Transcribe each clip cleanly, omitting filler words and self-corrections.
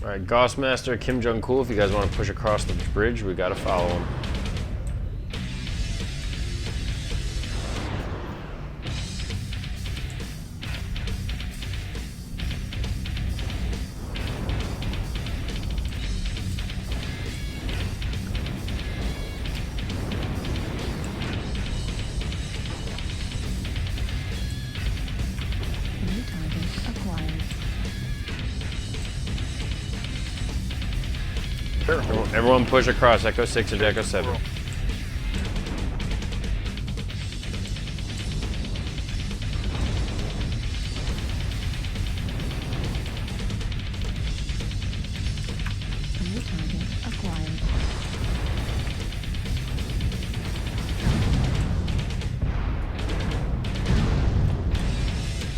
Alright, Gossmaster, Kim Jong-Cool, if you guys want to push across the bridge, we gotta follow him. Sure. Everyone push across Echo 6 into Echo 7.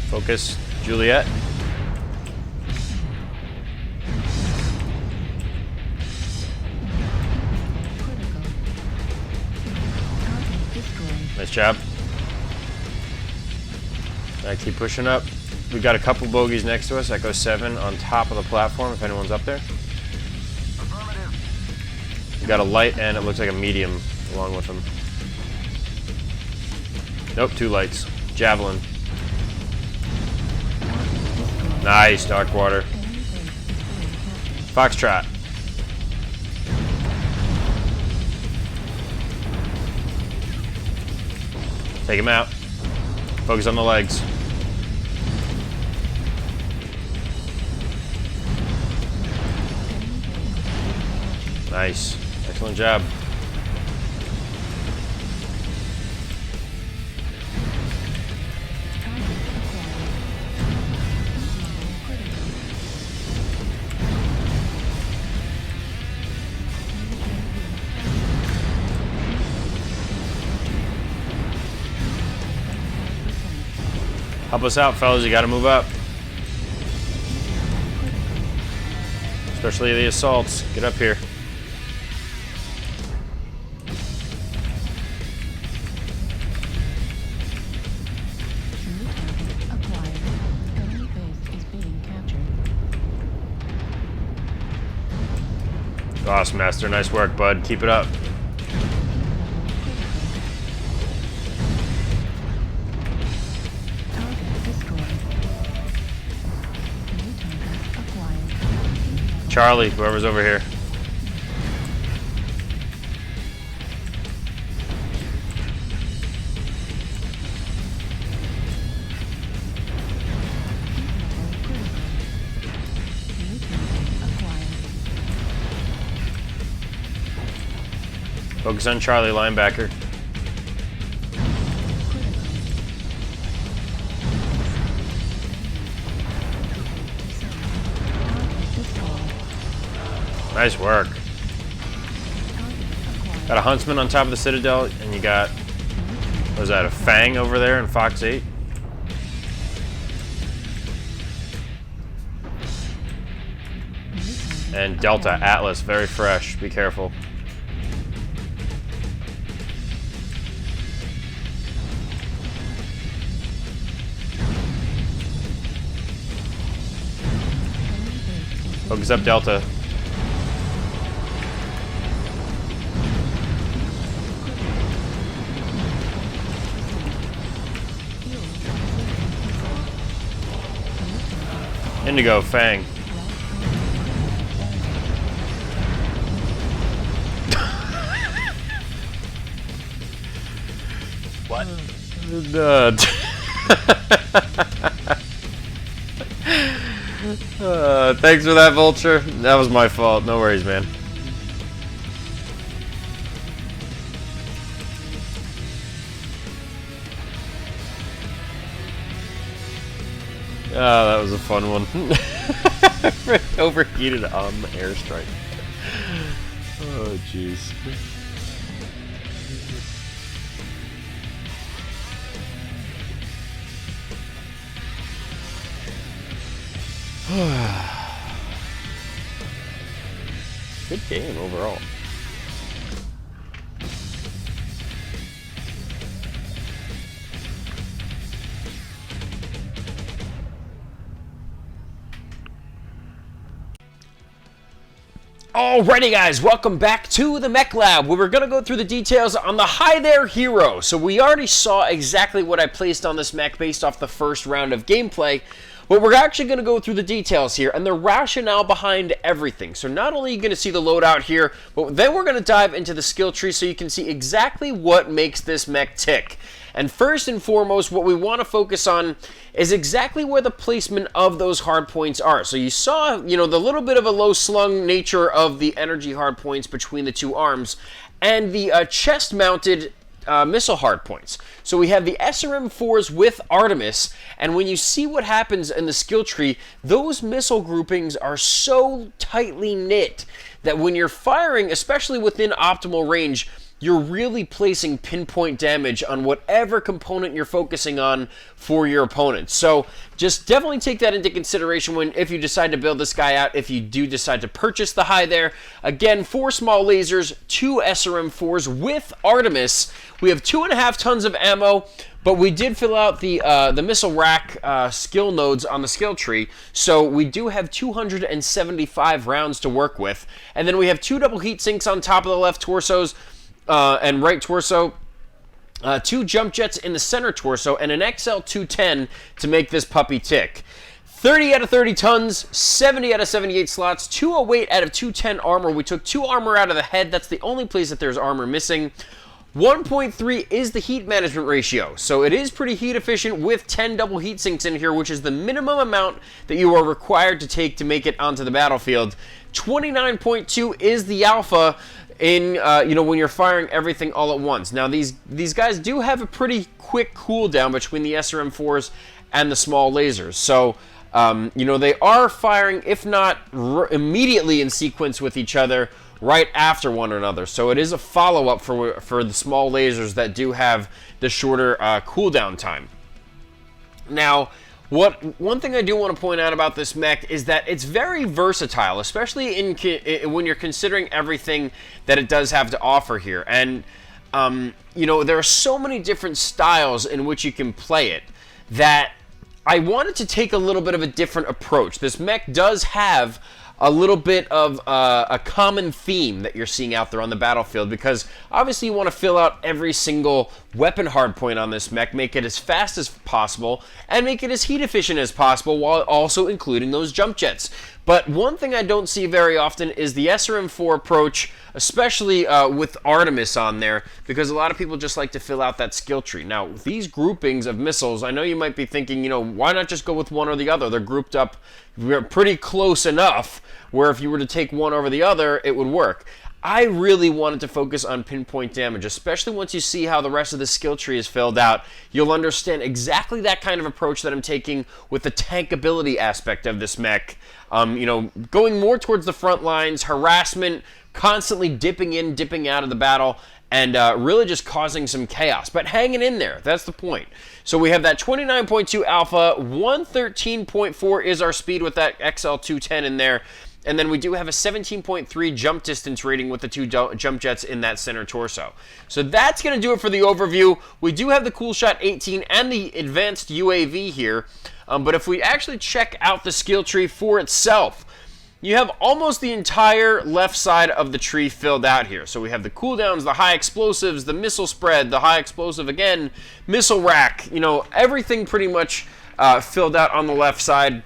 Focus, Juliet. Nice job. Alright, keep pushing up. We've got a couple bogeys next to us. Echo 7 on top of the platform if anyone's up there. We've got a light and it looks like a medium along with them. Nope, 2 lights. Javelin. Nice, Darkwater. Foxtrot. Take him out. Focus on the legs. Nice. Excellent job. Help us out, fellas. You gotta move up. Especially the assaults. Get up here. Awesome, Master. Nice work, bud. Keep it up. Charlie, whoever's over here. Focus on Charlie, linebacker. Nice work. Got a Huntsman on top of the Citadel, and you got, what is that, a Fang over there in Fox 8? And Delta, Atlas, very fresh. Be careful. Focus up, Delta. Indigo, Fang. What? Thanks for that, Vulture. That was my fault. No worries, man. Oh, that was a fun one. Overheated on the airstrike. Oh, jeez. Good game overall. Alrighty guys, welcome back to the Mech Lab, where we're going to go through the details on the Hi There Hero. So we already saw exactly what I placed on this mech based off the first round of gameplay, but we're actually going to go through the details here and the rationale behind everything. So not only are you going to see the loadout here, but then we're going to dive into the skill tree so you can see exactly what makes this mech tick. And first and foremost, what we want to focus on is exactly where the placement of those hard points are. So you saw, the little bit of a low slung nature of the energy hard points between the two arms and the chest-mounted missile hard points. So we have the SRM-4s with Artemis, and when you see what happens in the skill tree, those missile groupings are so tightly knit that when you're firing, especially within optimal range, you're really placing pinpoint damage on whatever component you're focusing on for your opponent. So just definitely take that into consideration if you decide to build this guy out, if you do decide to purchase the Hi There. Again, 4 small lasers, 2 SRM-4s with Artemis. We have 2.5 tons of ammo, but we did fill out the missile rack skill nodes on the skill tree, so we do have 275 rounds to work with. And then we have 2 double heat sinks on top of the left torsos, and right torso, 2 jump jets in the center torso, and an XL210 to make this puppy tick. 30 out of 30 tons, 70 out of 78 slots, 208 out of 210 armor. We took 2 armor out of the head. That's the only place that there's armor missing. 1.3 is the heat management ratio, so it is pretty heat efficient with 10 double heat sinks in here, which is the minimum amount that you are required to take to make it onto the battlefield. 29.2 is the alpha in when you're firing everything all at once. Now these guys do have a pretty quick cooldown between the SRM-4s and the small lasers, so they are firing, if not immediately in sequence with each other, right after one another. So it is a follow-up for the small lasers that do have the shorter cooldown time. Now, one thing I do want to point out about this mech is that it's very versatile, especially when you're considering everything that it does have to offer here. And there are so many different styles in which you can play it that I wanted to take a little bit of a different approach. This mech does have a little bit of a common theme that you're seeing out there on the battlefield, because obviously you want to fill out every single weapon hardpoint on this mech, make it as fast as possible, and make it as heat efficient as possible while also including those jump jets. But one thing I don't see very often is the SRM-4 approach, especially with Artemis on there, because a lot of people just like to fill out that skill tree. Now, these groupings of missiles, I know you might be thinking, why not just go with one or the other? They're grouped up pretty close enough where if you were to take one over the other, it would work. I really wanted to focus on pinpoint damage, especially once you see how the rest of the skill tree is filled out. You'll understand exactly that kind of approach that I'm taking with the tankability aspect of this mech. Going more towards the front lines, harassment, constantly dipping in, dipping out of the battle, and really just causing some chaos, but hanging in there. That's the point. So we have that 29.2 alpha, 113.4 is our speed with that XL210 in there, and then we do have a 17.3 jump distance rating with the 2 jump jets in that center torso. So that's going to do it for the overview. We do have the Cool Shot 18 and the advanced UAV here, but if we actually check out the skill tree for itself, you have almost the entire left side of the tree filled out here. So we have the cooldowns, the high explosives, the missile spread, the high explosive again, missile rack, everything pretty much filled out on the left side.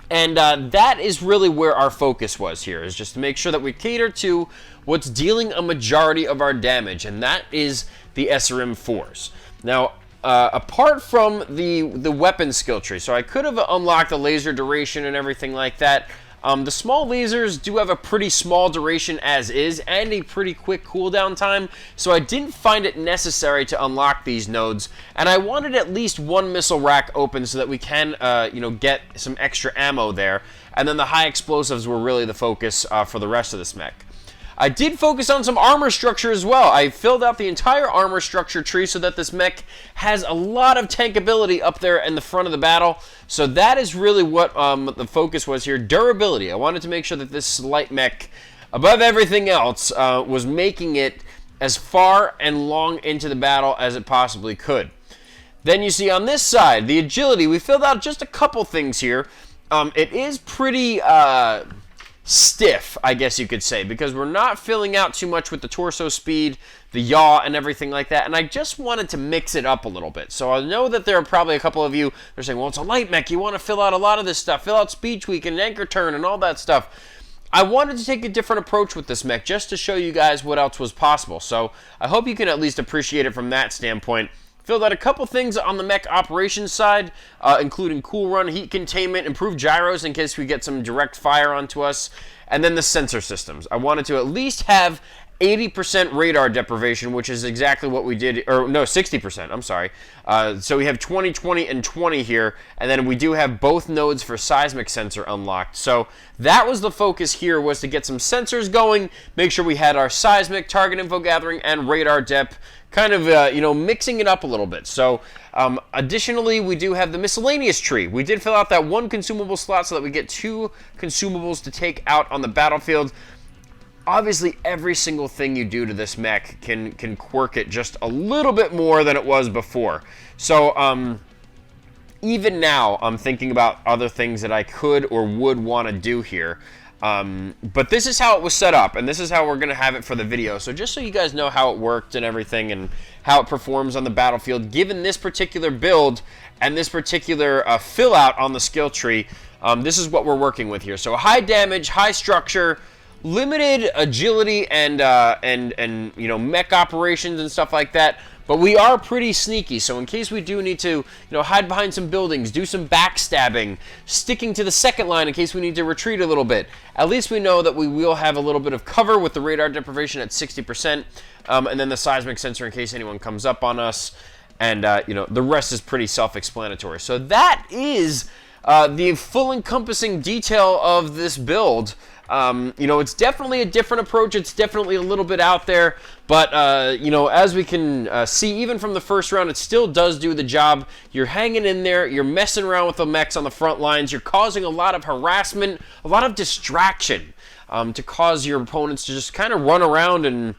And that is really where our focus was here, is just to make sure that we cater to what's dealing a majority of our damage, and that is the SRM-4s. Now, apart from the weapon skill tree, so I could have unlocked the laser duration and everything like that. The small lasers do have a pretty small duration as is and a pretty quick cooldown time, so I didn't find it necessary to unlock these nodes, and I wanted at least 1 missile rack open so that we can get some extra ammo there, and then the high explosives were really the focus for the rest of this mech. I did focus on some armor structure as well. I filled out the entire armor structure tree so that this mech has a lot of tankability up there in the front of the battle. So that is really what the focus was here. Durability. I wanted to make sure that this light mech, above everything else, was making it as far and long into the battle as it possibly could. Then you see on this side, the agility. We filled out just a couple things here. It is pretty stiff, I guess you could say, because we're not filling out too much with the torso speed, the yaw, and everything like that, and I just wanted to mix it up a little bit. So I know that there are probably a couple of you that are saying, well, it's a light mech, you want to fill out a lot of this stuff, fill out speed tweak and anchor turn and all that stuff. I wanted to take a different approach with this mech just to show you guys what else was possible, so I hope you can at least appreciate it from that standpoint. Filled out a couple things on the mech operations side, including cool run, heat containment, improved gyros in case we get some direct fire onto us, and then the sensor systems. I wanted to at least have 80% radar deprivation, which is exactly what we did, or no, 60%, I'm sorry. So we have 20, 20, and 20 here, and then we do have both nodes for seismic sensor unlocked. So that was the focus here, was to get some sensors going, make sure we had our seismic, target info gathering, and radar dep, kind of, mixing it up a little bit. So additionally, we do have the miscellaneous tree. We did fill out that one consumable slot so that we get 2 consumables to take out on the battlefield. Obviously, every single thing you do to this mech can quirk it just a little bit more than it was before. So, even now, I'm thinking about other things that I could or would want to do here. But this is how it was set up, and this is how we're going to have it for the video. So just so you guys know how it worked and everything and how it performs on the battlefield, given this particular build and this particular fill out on the skill tree, this is what we're working with here. So high damage, high structure, limited agility and mech operations and stuff like that, but we are pretty sneaky, so in case we do need to hide behind some buildings, do some backstabbing, sticking to the second line in case we need to retreat a little bit, at least we know that we will have a little bit of cover with the radar deprivation at 60%, and then the seismic sensor in case anyone comes up on us, and the rest is pretty self-explanatory. So that is the full encompassing detail of this build. It's definitely a different approach. It's definitely a little bit out there, but, as we can see, even from the first round, it still does do the job. You're hanging in there. You're messing around with the mechs on the front lines. You're causing a lot of harassment, a lot of distraction, to cause your opponents to just kind of run around and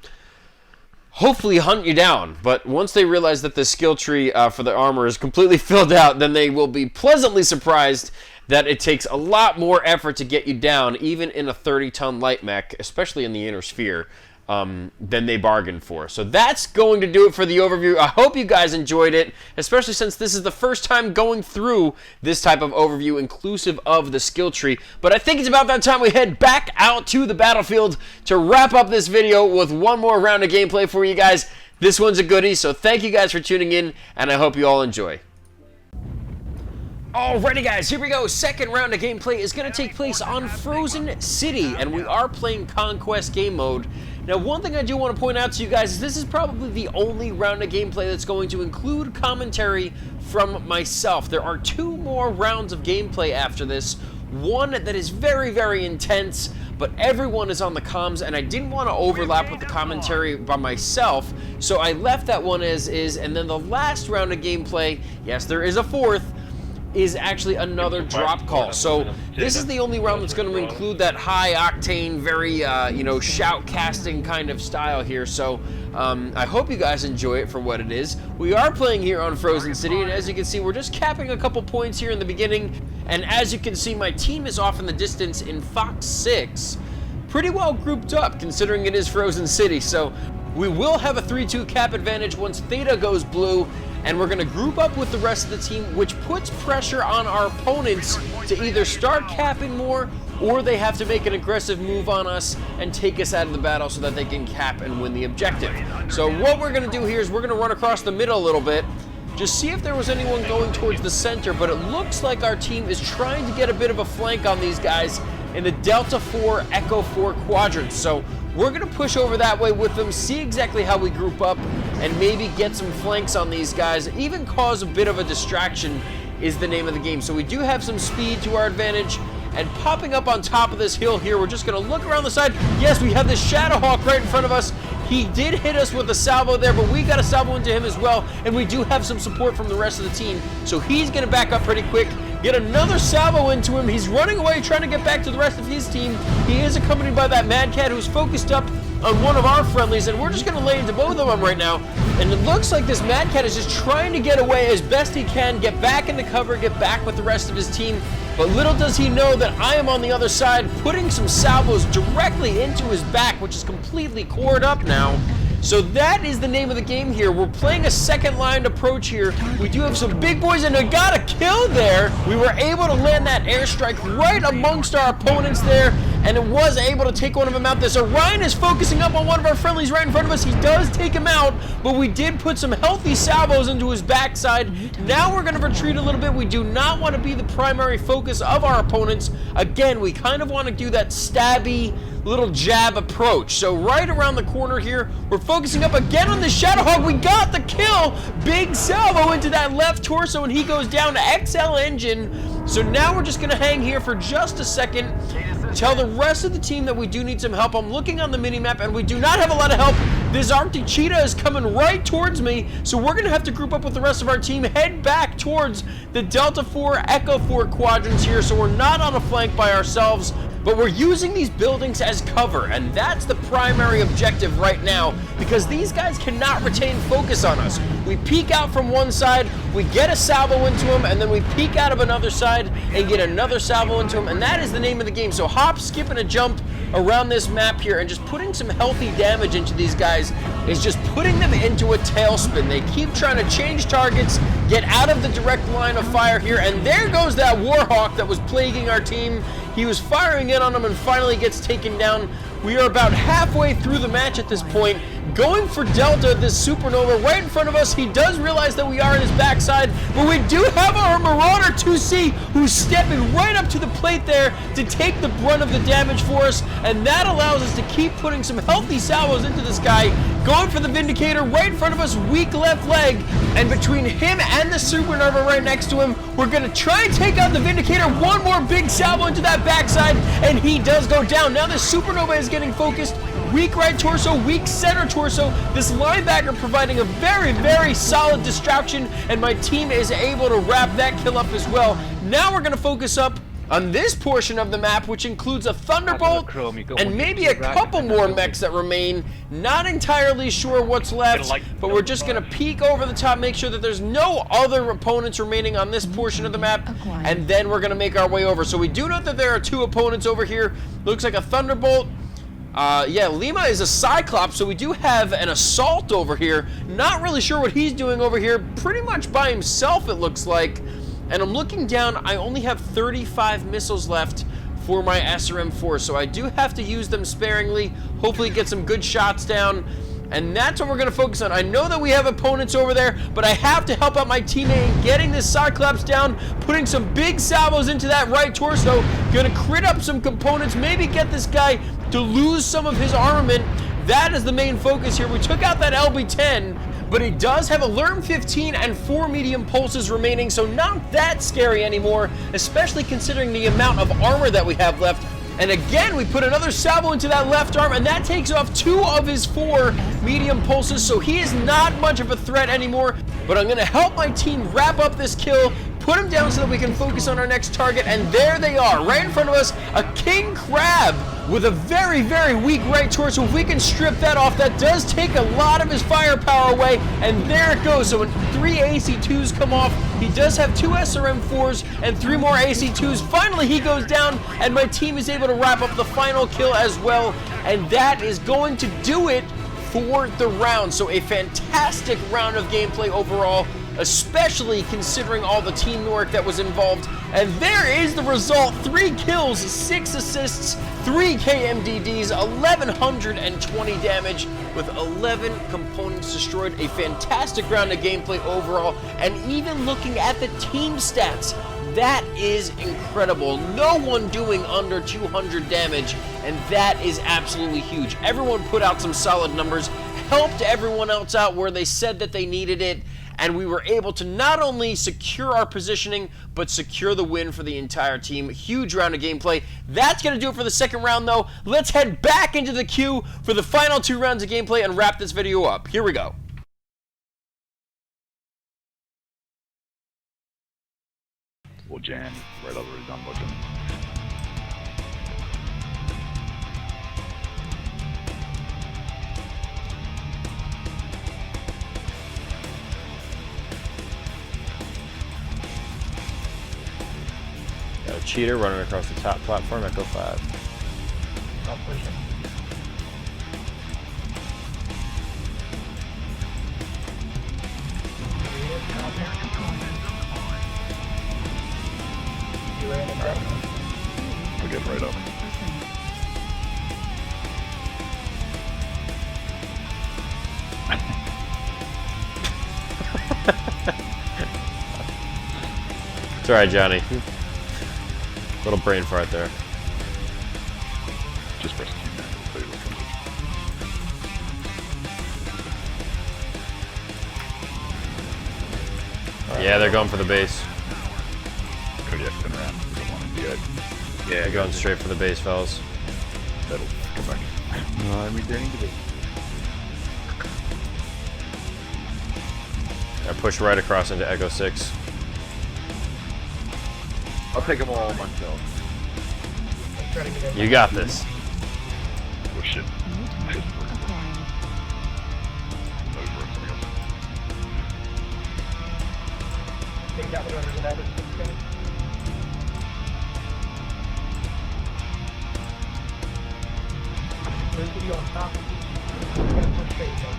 hopefully hunt you down. But once they realize that the skill tree for the armor is completely filled out, then they will be pleasantly surprised that it takes a lot more effort to get you down, even in a 30-ton light mech, especially in the inner sphere, than they bargained for. So that's going to do it for the overview. I hope you guys enjoyed it, especially since this is the first time going through this type of overview inclusive of the skill tree. But I think it's about that time we head back out to the battlefield to wrap up this video with one more round of gameplay for you guys. This one's a goodie, so thank you guys for tuning in, and I hope you all enjoy. Alrighty guys, here we go. Second round of gameplay is going to take place on Frozen City, and we are playing Conquest game mode. Now, one thing I do want to point out to you guys is this is probably the only round of gameplay that's going to include commentary from myself. There are 2 more rounds of gameplay after this. One that is very, very intense, but everyone is on the comms, and I didn't want to overlap with the commentary by myself, so I left that one as is, and then the last round of gameplay, yes, there is a 4th, is actually another drop call. So this is the only round that's going to include that high octane, very shout casting kind of style here. So I hope you guys enjoy it for what it is. We are playing here on Frozen City, and as you can see, we're just capping a couple points here in the beginning. And as you can see, my team is off in the distance in Fox 6, pretty well grouped up considering it is Frozen City. So we will have a 3-2 cap advantage once Theta goes blue, and we're going to group up with the rest of the team, which puts pressure on our opponents to either start capping more, or they have to make an aggressive move on us and take us out of the battle so that they can cap and win the objective. So what we're going to do here is we're going to run across the middle a little bit, just see if there was anyone going towards the center, but it looks like our team is trying to get a bit of a flank on these guys in the Delta 4, Echo 4 quadrants. So we're going to push over that way with them, see exactly how we group up, and maybe get some flanks on these guys, even cause a bit of a distraction is the name of the game. So we do have some speed to our advantage, and popping up on top of this hill here, we're just going to look around the side. Yes, we have this Shadowhawk right in front of us. He did hit us with a salvo there, but we got a salvo into him as well, and we do have some support from the rest of the team. So he's going to back up pretty quick, get another salvo into him. He's running away, trying to get back to the rest of his team. He is accompanied by that Mad Cat who's focused up on one of our friendlies, and we're just going to lay into both of them right now. And it looks like this Mad Cat is just trying to get away as best he can, get back into cover, get back with the rest of his team. But little does he know that I am on the other side, putting some salvos directly into his back, which is completely cored up now. So that is the name of the game here. We're playing a second line approach here. We do have some big boys, and I got a kill there. We were able to land that airstrike right amongst our opponents there, and it was able to take one of them out there. So Ryan is focusing up on one of our friendlies right in front of us. He does take him out, but we did put some healthy salvos into his backside. Now we're going to retreat a little bit. We do not want to be the primary focus of our opponents. Again, we kind of want to do that stabby little jab approach. So right around the corner here, we're focusing up again on the Shadowhawk. We got the kill. Big salvo into that left torso, and he goes down to XL Engine. So now we're just going to hang here for just a second, tell the rest of the team that we do need some help. I'm looking on the minimap, and we do not have a lot of help. This Arctic Cheetah is coming right towards me, so we're going to have to group up with the rest of our team, head back towards the Delta 4, Echo 4 quadrants here, so we're not on a flank by ourselves. But we're using these buildings as cover, and that's the primary objective right now, because these guys cannot retain focus on us. We peek out from one side, we get a salvo into them, and then we peek out of another side and get another salvo into them, and that is the name of the game. So hop, skip, and a jump around this map here, and just putting some healthy damage into these guys is just putting them into a tailspin. They keep trying to change targets, get out of the direct line of fire here, and there goes that Warhawk that was plaguing our team. He was firing in on him and finally gets taken down. We are about halfway through the match at this point. Going for Delta, this Supernova right in front of us. He does realize that we are in his backside, but we do have our Marauder 2C who's stepping right up to the plate there to take the brunt of the damage for us, and that allows us to keep putting some healthy salvos into this guy. Going for the Vindicator right in front of us, weak left leg, and between him and the Supernova right next to him, we're going to try and take out the Vindicator. One more big salvo into that backside, and he does go down. Now the Supernova is getting focused. Weak right torso, weak center torso. This linebacker providing a very, very solid distraction, and my team is able to wrap that kill up as well. Now we're going to focus up on this portion of the map, which includes a Thunderbolt and maybe a couple more mechs that remain. Not entirely sure what's left, but we're just going to peek over the top, make sure that there's no other opponents remaining on this portion of the map, and then we're going to make our way over. So we do know that there are two opponents over here. Looks like a Thunderbolt. Yeah, Lima is a Cyclops, so we do have an Assault over here. Not really sure what he's doing over here. Pretty much by himself, it looks like. And I'm looking down, I only have 35 missiles left for my SRM-4, so I do have to use them sparingly, hopefully get some good shots down, and that's what we're going to focus on. I know that we have opponents over there, but I have to help out my teammate in getting this Cyclops down, putting some big salvos into that right torso, going to crit up some components, maybe get this guy to lose some of his armament. That is the main focus here. We took out that LB-10, but he does have a Lerm 15 and 4 medium pulses remaining, so not that scary anymore, especially considering the amount of armor that we have left. And again, we put another salvo into that left arm, and that takes off 2 of his 4 medium pulses, so he is not much of a threat anymore. But I'm going to help my team wrap up this kill, put him down so that we can focus on our next target, and there they are, right in front of us, a King Crab with a very, very weak right torso. If we can strip that off, that does take a lot of his firepower away, and there it goes. So when 3 AC2s come off, he does have 2 SRM4s and 3 more AC2s. Finally, he goes down, and my team is able to wrap up the final kill as well, and that is going to do it for the round. So a fantastic round of gameplay overall, especially considering all the teamwork that was involved. And there is the result: 3 kills, 6 assists, 3 KMDDs, 1120 damage with 11 components destroyed. A fantastic round of gameplay overall, and even looking at the team stats, that is incredible. No one doing under 200 damage, and that is absolutely huge. Everyone put out some solid numbers, helped everyone else out where they said that they needed it, and we were able to not only secure our positioning, but secure the win for the entire team. Huge round of gameplay. That's going to do it for the second round, though. Let's head back into the queue for the final 2 rounds of gameplay and wrap this video up. Here we go. We'll jam right over his gun button. cheater running across the top platform. Echo 5. I'll push him. You ran him back. We're getting right up. It's alright, Johnny. Little brain fart there. Just press Q now. It'll tell you what comes Yeah, they're going for the base. in. Kodiak, turn around. We don't want him to get. Yeah, They're going straight for the base, fellas. That'll come back. No, I'm returning to base. I push right across into Echo 6. I'll take them all myself. I'm trying to get in. You got this. Oh shit. Over something else. Take that one under the net. Okay. There's video on top of you. You gotta push straight, though.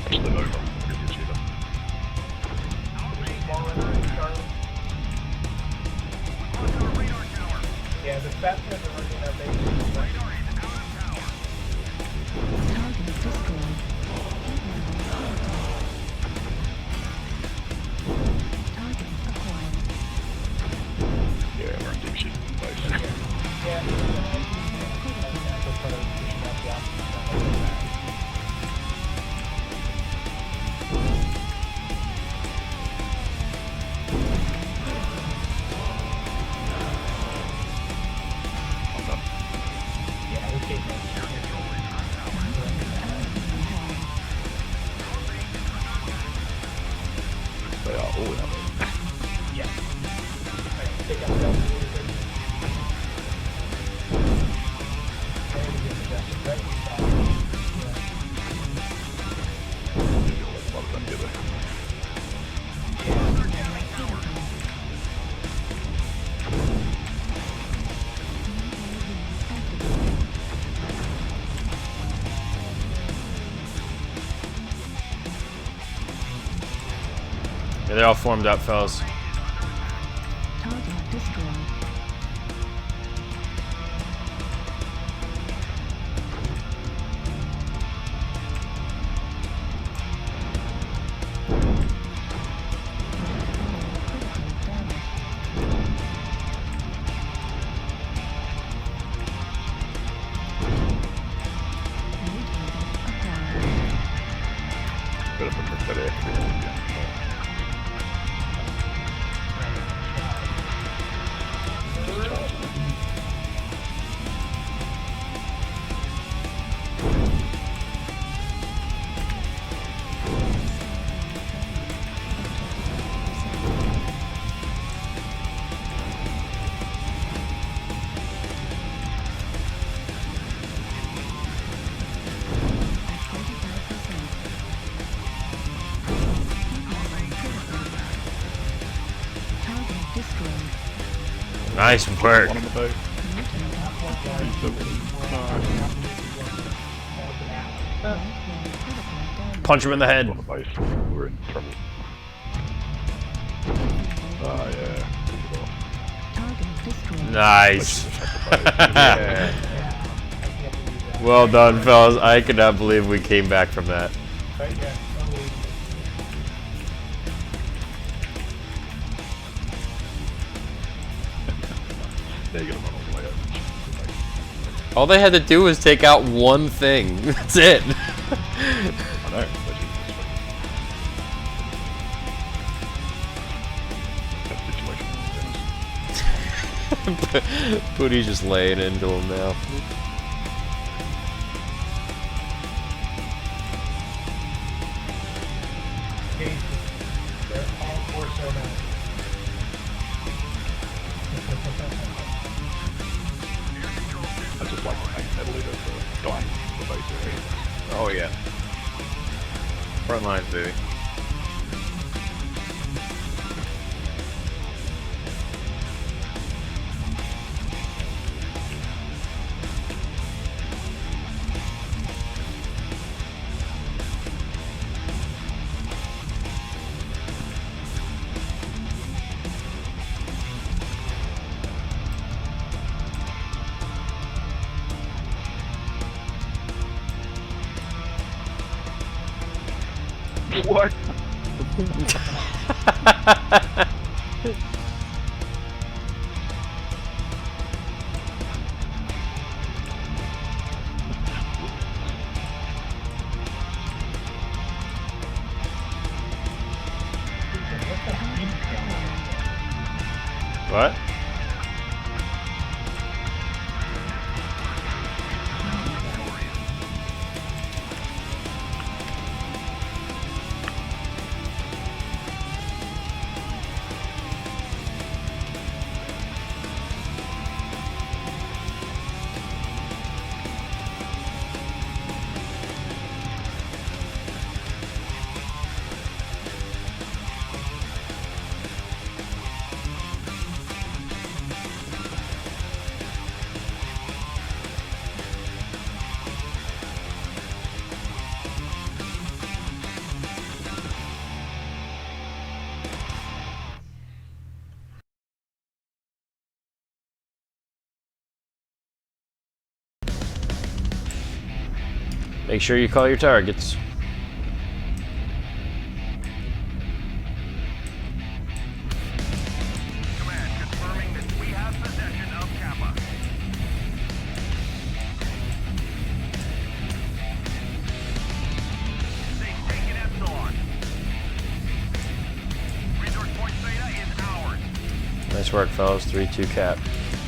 Push them over. We'll get the achiever. Ball in on Charlie. Yeah, the fast guys are running our base. Yeah, we're on deep shit. Nice. Yeah. They'll try to push him off the opposite side. I'm done. Yeah, we take that. They are all in our base. Yeah. Alright, take out that really quick. There we go, that's right. Maybe I'll let them all done together. Yeah, they're all formed up, fellas. Target destroyed. Better put that extra in. Nice work. One on the boat. Punch him in the head. On the base. We're in trouble. Ah, yeah. Target destroyed. Nice. Yeah. Well done, fellas. I cannot believe we came back from that. Right, yeah. Totally. They're gonna run all the way over. All they had to do was take out one thing. That's it. I know. That situation. Pooty's just laying into him now. Okay. They're all four so now. I just like the metal leader for dying the base area. Oh yeah. Front lines, baby. What? What? Make sure you call your targets. Command confirming that we have possession of Kappa. They've taken Epsilon. Resource point Theta is ours. Nice work, fellas. 3-2 cap.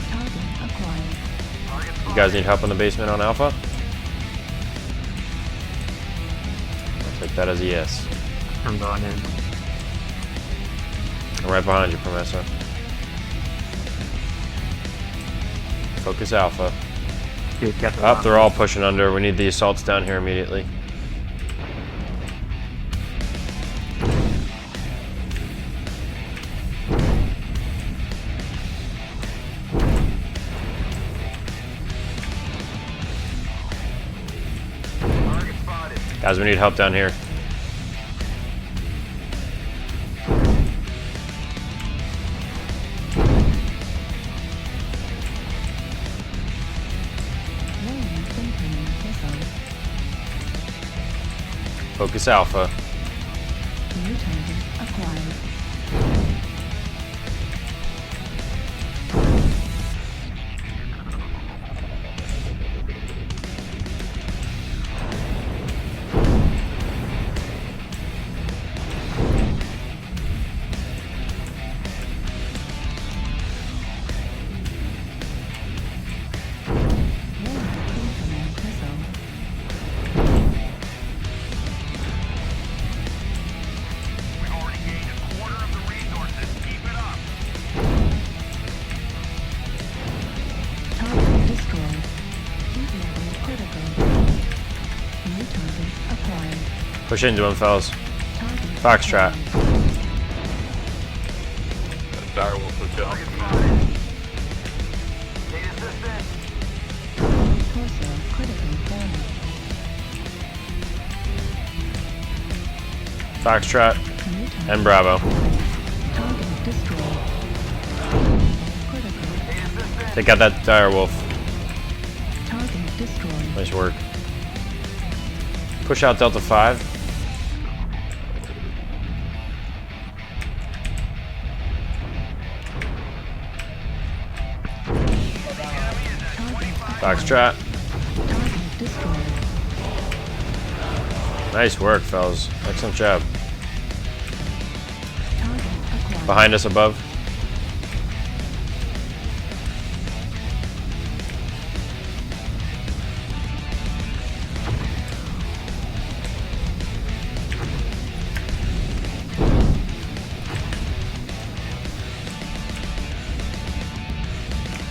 Target acquired. Target You guys need help in the basement on Alpha? I'll take that as a yes. I'm going in. I'm right behind you, Promessa. Focus Alpha. Dude, get the Up, they're all pushing under. We need the assaults down here immediately. target spotted. Guys, we need help down here. Loading incoming missile. Focus Alpha. New target acquired. Loading incoming missile. We've already gained a quarter of the resources. Keep it up. Target destroyed. Heat level critical. New target acquired. Push into him, fellas. Target Foxtrot. acquired. Direwolf was down. Target spotted. Need assistance. Torso critical damage. Foxtrot New target and Bravo. target destroyed. Critical. Need assistance. Take out that direwolf. Target destroyed. Nice work. Push out Delta 5. Foxtrot. Target destroyed. Nice work, fellas. Excellent job. Target acquired. Behind us above.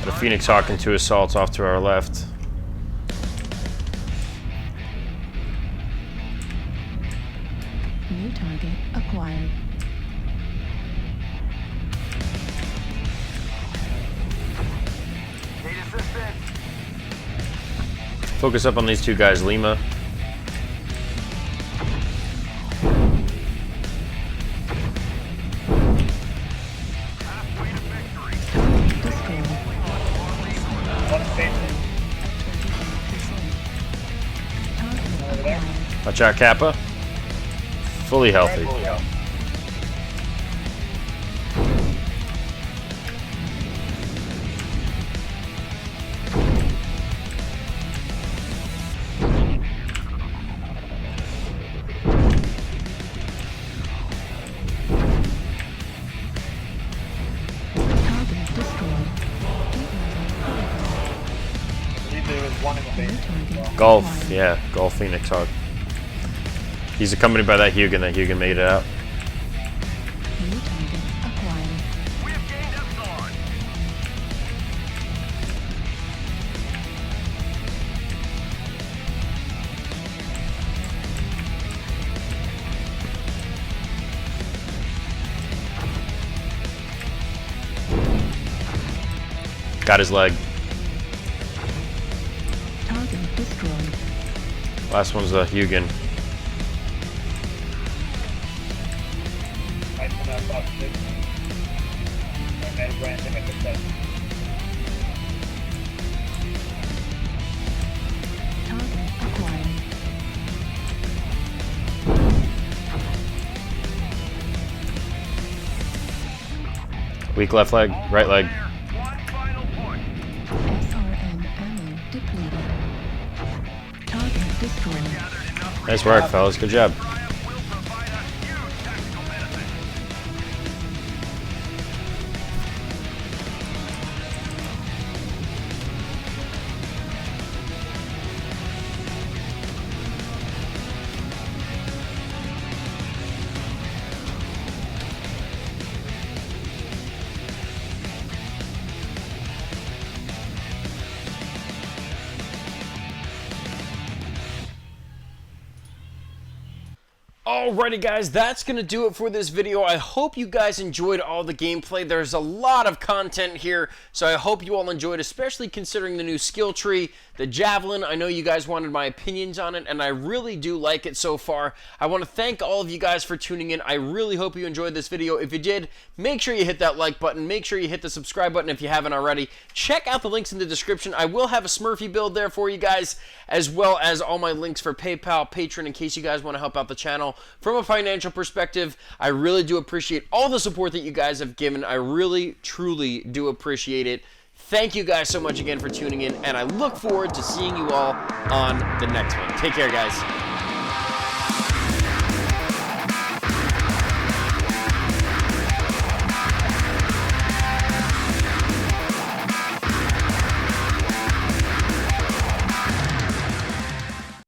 Got a Phoenix Hawk and 2 assaults off to our left. acquired. Need assistance. Focus up on these two guys, Lima. Halfway to victory. Destroyed. One station. Target Over there. acquired. Watch out, Kappa. Fully healthy. Target destroyed. I believe there was one in the New base. target Golf, acquired. yeah, Golf Phoenix Hawk. He's accompanied by that Hugin. That Hugin made it out. New target acquired. We have gained Epsilon. Got his leg. Target destroyed. Last one's a Hugin. Right from that box, too. Okay, random at the set. Target acquired. Weak left leg, right leg. There. One final push. SRM ammo depleted. Target destroyed. Gathered enough Nice work, fellas. Good job. Triumph will provide us huge technical benefits. Alrighty guys, that's going to do it for this video. I hope you guys enjoyed all the gameplay. There's a lot of content here, so I hope you all enjoyed, especially considering the new skill tree, the Javelin. I know you guys wanted my opinions on it, and I really do like it so far. I want to thank all of you guys for tuning in. I really hope you enjoyed this video. If you did, make sure you hit that like button. Make sure you hit the subscribe button if you haven't already. Check out the links in the description. I will have a Smurfy build there for you guys, as well as all my links for PayPal, Patreon, in case you guys want to help out the channel. From a financial perspective, I really do appreciate all the support that you guys have given. I really, truly do appreciate it. Thank you guys so much again for tuning in, and I look forward to seeing you all on the next one. Take care, guys.